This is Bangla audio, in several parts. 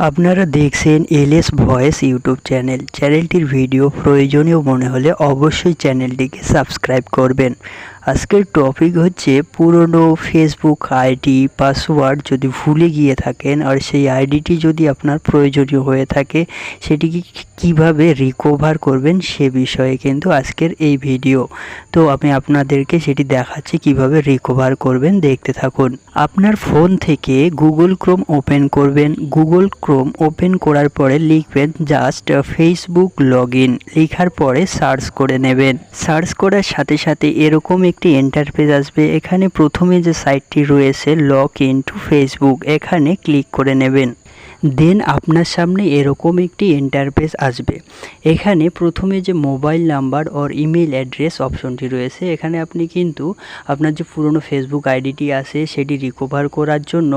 আপনারা দেখছেন এলএস ভয়েস ইউটিউব চ্যানেলটির ভিডিও প্রয়োজনীয় মনে হলে অবশ্যই চ্যানেলটিকে সাবস্ক্রাইব করবেন। আজকের টপিক হচ্ছে পুরনো ফেসবুক আইডি পাসওয়ার্ড যদি ভুলে গিয়ে থাকেন আর সেই আইডিটি যদি আপনার প্রয়োজনীয় হয়ে থাকে সেটিকে কিভাবে রিকভার করবেন সে বিষয়ে কিন্তু আজকের এই ভিডিও। তো আমি আপনাদেরকে সেটি দেখাচ্ছি কিভাবে রিকভার করবেন, দেখতে থাকুন। আপনার ফোন থেকে গুগল ক্রোম ওপেন করবেন। গুগল ক্রোম ওপেন করার পরে লিখবেন জাস্ট ফেসবুক লগইন, লেখার পরে সার্চ করে নেবেন। সার্চ করার সাথে সাথে এরকম একটি ইন্টারফেস আসবে। এখানে প্রথমে যে সাইটটি রয়েছে লগ ইন টু ফেসবুক, এখানে ক্লিক করে নেবেন। দেন আপনার সামনে এরকম একটি ইন্টারফেস আসবে। এখানে প্রথমে যে mobile number or email address অপশনটি রয়েছে, এখানে আপনি কিন্তু আপনার যে পুরনো ফেসবুক আইডিটি আছে সেটি রিকভার করার জন্য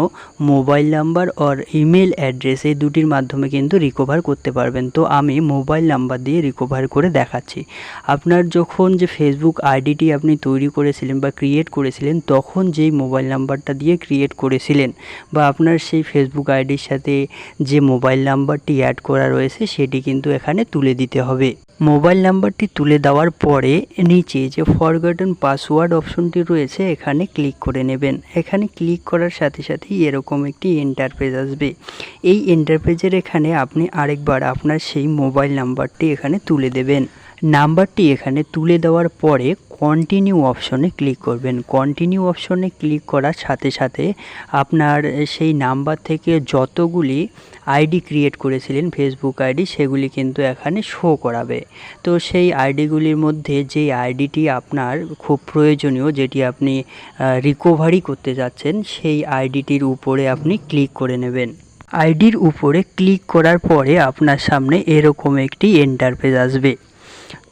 mobile number or email address এই দুটির মাধ্যমে কিন্তু রিকভার করতে পারবেন। তো আমি মোবাইল নাম্বার দিয়ে রিকভার করে দেখাচ্ছি। আপনার যখন যে ফেসবুক আইডিটি আপনি তৈরি করেছিলেন বা ক্রিয়েট করেছিলেন, তখন যেই মোবাইল নাম্বারটা দিয়ে ক্রিয়েট করেছিলেন বা আপনার সেই ফেসবুক আইডির সাথে যে মোবাইল নাম্বারটি অ্যাড করা রয়েছে সেটি কিন্তু এখানে তুলে দিতে হবে। মোবাইল নাম্বারটি তুলে দেওয়ার পরে নিচে যে ফরগটন পাসওয়ার্ড অপশনটি রয়েছে এখানে ক্লিক করে নেবেন। এখানে ক্লিক করার সাথে সাথেই এরকম একটি ইন্টারফেস আসবে। এই ইন্টারফেসের এখানে আপনি আরেকবার আপনার সেই মোবাইল নাম্বারটি এখানে তুলে দেবেন। নাম্বারটি এখানে তুলে দেওয়ার পরে কন্টিনিউ অপশনে ক্লিক করবেন। কন্টিনিউ অপশনে ক্লিক করার সাথে সাথে আপনার সেই নাম্বার থেকে যতগুলি আইডি ক্রিয়েট করেছিলেন ফেসবুক আইডি সেগুলি কিন্তু এখানে শো করাবে। তো সেই আইডিগুলির মধ্যে যেই আইডিটি আপনার খুব প্রয়োজনীয়, যেটি আপনি রিকভারি করতে যাচ্ছেন, সেই আইডিটির উপরে আপনি ক্লিক করে নেবেন। আইডির উপরে ক্লিক করার পরে আপনার সামনে এরকম একটি ইন্টারফেস আসবে।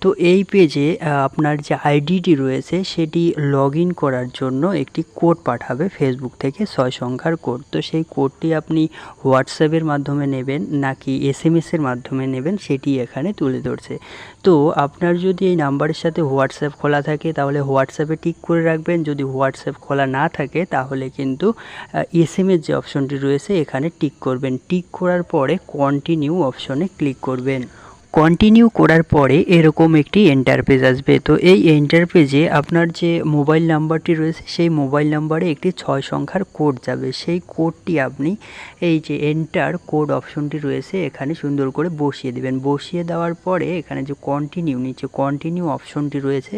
তো এই পেজে আপনার যে আইডিটি রয়েছে সেটি লগ ইন করার জন্য একটি কোড পাঠাবে ফেসবুক থেকে, 6 সংখ্যার কোড। তো সেই কোডটি আপনি হোয়াটসঅ্যাপের মাধ্যমে নেবেন নাকি এসএমএসের মাধ্যমে নেবেন সেটি এখানে তুলে ধরছে। তো আপনার যদি এই নাম্বারের সাথে হোয়াটসঅ্যাপ খোলা থাকে তাহলে হোয়াটসঅ্যাপে টিক করে রাখবেন। যদি হোয়াটসঅ্যাপ খোলা না থাকে তাহলে কিন্তু এসএমএস যে অপশনটি রয়েছে এখানে টিক করবেন। টিক করার পরে কন্টিনিউ অপশনে ক্লিক করবেন। কন্টিনিউ করার পরে এরকম একটি ইন্টারফেস আসবে। তো এই ইন্টারফেসে আপনার যে মোবাইল নাম্বারটি রয়েছে সেই মোবাইল নাম্বারে একটি 6 সংখ্যার কোড যাবে। সেই কোডটি আপনি এই যে এন্টার কোড অপশনটি রয়েছে এখানে সুন্দর করে বসিয়ে দেবেন। বসিয়ে দেওয়ার পরে এখানে যে কন্টিনিউ, নিচে কন্টিনিউ অপশনটি রয়েছে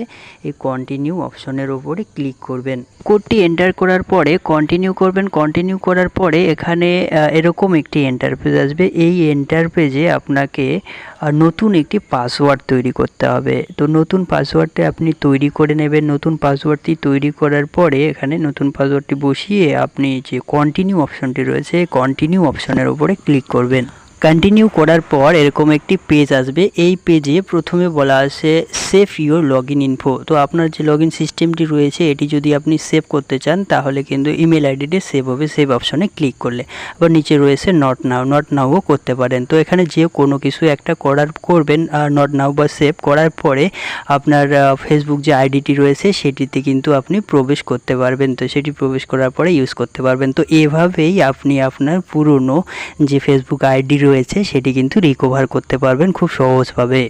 এই কন্টিনিউ অপশনের ওপরে ক্লিক করবেন। কোডটি এন্টার করার পরে কন্টিনিউ করবেন। কন্টিনিউ করার পরে এখানে এরকম একটি ইন্টারফেস আসবে। এই ইন্টারফেসে আপনাকে নতুন একটি পাসওয়ার্ড তৈরি করতে হবে। তো নতুন পাসওয়ার্ডটি আপনি তৈরি করে নেবেন। নতুন পাসওয়ার্ডটি তৈরি করার পরে এখানে নতুন পাসওয়ার্ডটি বসিয়ে আপনি যে কন্টিনিউ অপশনটি রয়েছে কন্টিনিউ অপশনের উপরে ক্লিক করবেন। কন্টিনিউ করার পর এরকম একটি পেজ আসবে। এই পেজে প্রথমে বলা আছে save your log in info. তো আপনার যে লগ ইন সিস্টেমটি রয়েছে এটি যদি আপনি সেভ করতে চান তাহলে কিন্তু ইমেল আইডিটি সেভ হবে। সেভ অপশনে ক্লিক করলে আবার নিচে রয়েছে নট নাও করতে পারেন। তো এখানে যে কোনো কিছু একটা করবেন, নট নাও বা সেভ করার পরে আপনার ফেসবুক যে আইডিটি রয়েছে সেটিতে কিন্তু আপনি প্রবেশ করতে পারবেন। তো সেটি প্রবেশ করার পরে ইউজ করতে পারবেন। তো এভাবেই আপনি আপনার পুরনো যে ফেসবুক আইডি রয়েছে সেটি কিন্তু রিকভার করতে পারবেন খুব সহজভাবে।